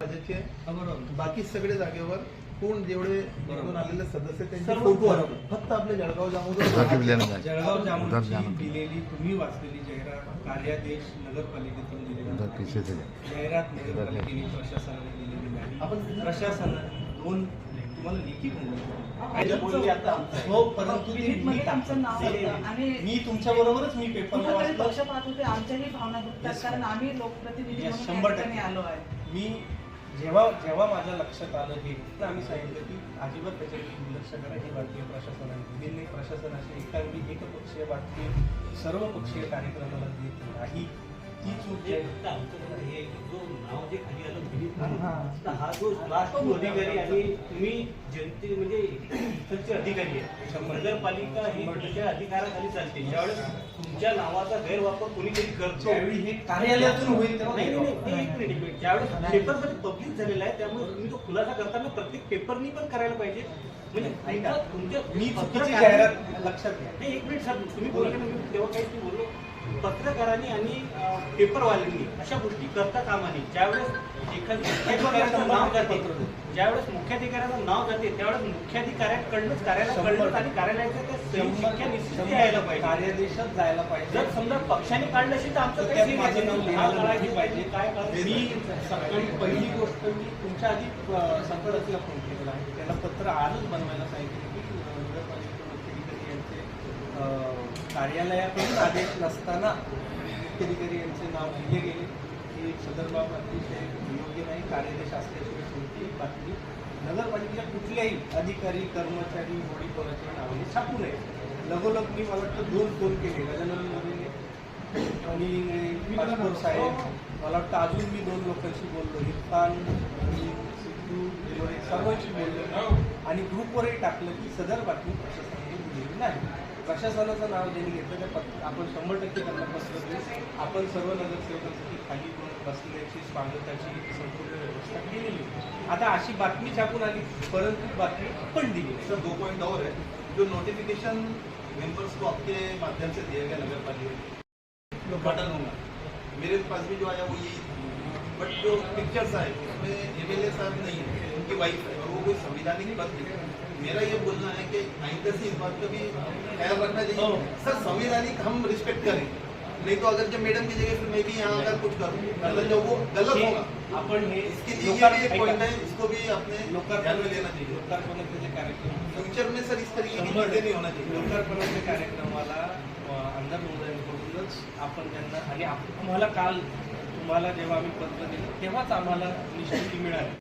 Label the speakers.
Speaker 1: समाजाचे बाकी सगळे जागेवर कोण जेवढे निवडून आलेले सदस्य त्यांचे फोटो आहेत. फक्त आपल्या जळगाव जामोदची दिलेली तुम्ही वाचलेली जाहिरात, कार्यादेश नगरपालिकेतून दिलेला जाहिरात नगरपालिकेने प्रशासनाने दिलेली नाही. आपण प्रशासन दोन तुम्हाला लेखी हो, परंतु मी तुमच्या बरोबरच मी पेपर
Speaker 2: लक्ष पाहत होते. आमच्याही भावना दुखतात कारण आम्ही लोकप्रतिनिधी म्हणून 100% आलो आहे.
Speaker 1: मी जेव्हा माझ्या लक्षात आलं हे तर आम्ही सांगितलं की अजिबात त्याच्याकडे दुर्लक्ष करा. ही भारतीय प्रशासनाने दिल्ली प्रशासनाची एकांगी एकपक्षीय बातमी सर्व पक्षीय कार्यक्रमाला देत नाही. ती चूक
Speaker 3: हे जो नाव जे खाली आलं हा जो लास्ट अधिकारी आणि तुम्ही जनते म्हणजे इथलचे अधिकारी आहे. नगरपालिका ही त्या अधिकाराखाली चालते. ज्यावेळेस तुमच्या नावाचा गैरवापर कोणीतरी करतो
Speaker 1: त्यावेळी हे कार्यालयातून होईल तेव्हा
Speaker 3: नाही. ज्यावेळेस पेपरमध्ये पब्लिक झालेला आहे त्यामुळे तुम्ही तो खुलासा करताना प्रत्येक पेपरनी पण करायला पाहिजे. म्हणजे तुमच्या
Speaker 1: मी चुकीची जाहिरात लक्षात घ्या.
Speaker 3: नाही, एक मिनिट सर, तुम्ही बोलले ना, तेव्हा काही तुम्ही बोललो पत्रकारांनी आणि पेपरवाल्यांनी अशा गोष्टी करता कामा नये. ज्यावेळेस मुख्याधिकाऱ्याचं नाव जाते मुख्याधिकाऱ्याचं नाव जाते त्यावेळेस मुख्याधिकाऱ्याकडूनच कार्यालयाकडूनच आणि कार्यालयाच्या संख्या निश्चित यायला पाहिजे.
Speaker 1: कार्यादेशात जायला पाहिजे.
Speaker 3: जर समजा पक्षाने काढलं असेल तर आमचं काही
Speaker 1: माझं नाव
Speaker 3: लिहायला पाहिजे. काय
Speaker 1: मी सकाळी पहिली गोष्ट मी तुमच्या आधी संपादकीला फोन केलेला आहे. त्याला पत्र आजच बनवायला सांगितलं की नगरपालिका मुख्याधिकारी यांचे कार्यालयाकडून आदेश नसताना मुख्याधिकारी यांचे नाव लिहिले गेले ही सदर्भात अतिशय योग्य नाही. कार्यादेश असल्याशिवाय कोणतीही बातमी नगरपालिकेच्या कुठल्याही अधिकारी कर्मचारी बॉडी कोणाच्या नावाने छापू नये. लगोलग मी मला वाटतं 2 फोन केले. गजानन मोरे आणि पासपोर साहेब, मला वाटतं अजून मी 2 लोकांशी बोललो. इरफान आणि सिद्धू सर्वांशी बोललो आणि ग्रुपवरही टाकलं की सदर बातमी प्रशासनाने दिलेली नाही. प्रशासनाचं नाव ज्यांनी घेतलं त्या आपण 100% त्यांना पत्र देऊ. आपण सर्व नगरसेवकांसाठी खाली बसण्याची स्वागताची संपूर्ण व्यवस्था केलेली. आता अशी बातमी छापून आली परंतु बातमी आपण दिली.
Speaker 4: सर 2 पॉइंट और है. जो नोटिफिकेशन मेंबर्स को आपके माध्यम से दिया गया नगर पालिका बटन होगा, मेरे पास भी जो आया वो यही था. बट जो पिक्चर्स आए उसमें एमएलए साहब नहीं है, उनकी वाइफ है और वो कोई संविधानिक पद नहीं है. मेरा ये बोलना है कि आइंदा से इस बात का भी ख्याल रखना चाहिए. सर संविधानिक हम रिस्पेक्ट करें, नहीं तो अगर जब मैडम की जगह फिर मैं भी यहाँ अगर कुछ करूँ मतलब जो वो गलत होगा.
Speaker 1: आपण हे
Speaker 4: इसके लिए भी एक पॉइंट है, इसको भी अपने ध्यान में लेना चाहिए.
Speaker 1: लोकार्पणाचे कार्यक्रम
Speaker 4: फ्यूचर में सर इस तरीके की चीजें नहीं होना चाहिए.
Speaker 1: लोकार्पणाच्या कार्यक्रमाला आमदार महोदयांकडूनच आपण त्यांना आणि तुम्हाला काल तुम्हाला जेव्हा आम्ही पत्र दिलं तेव्हाच आम्हाला निश्चिती मिळाली.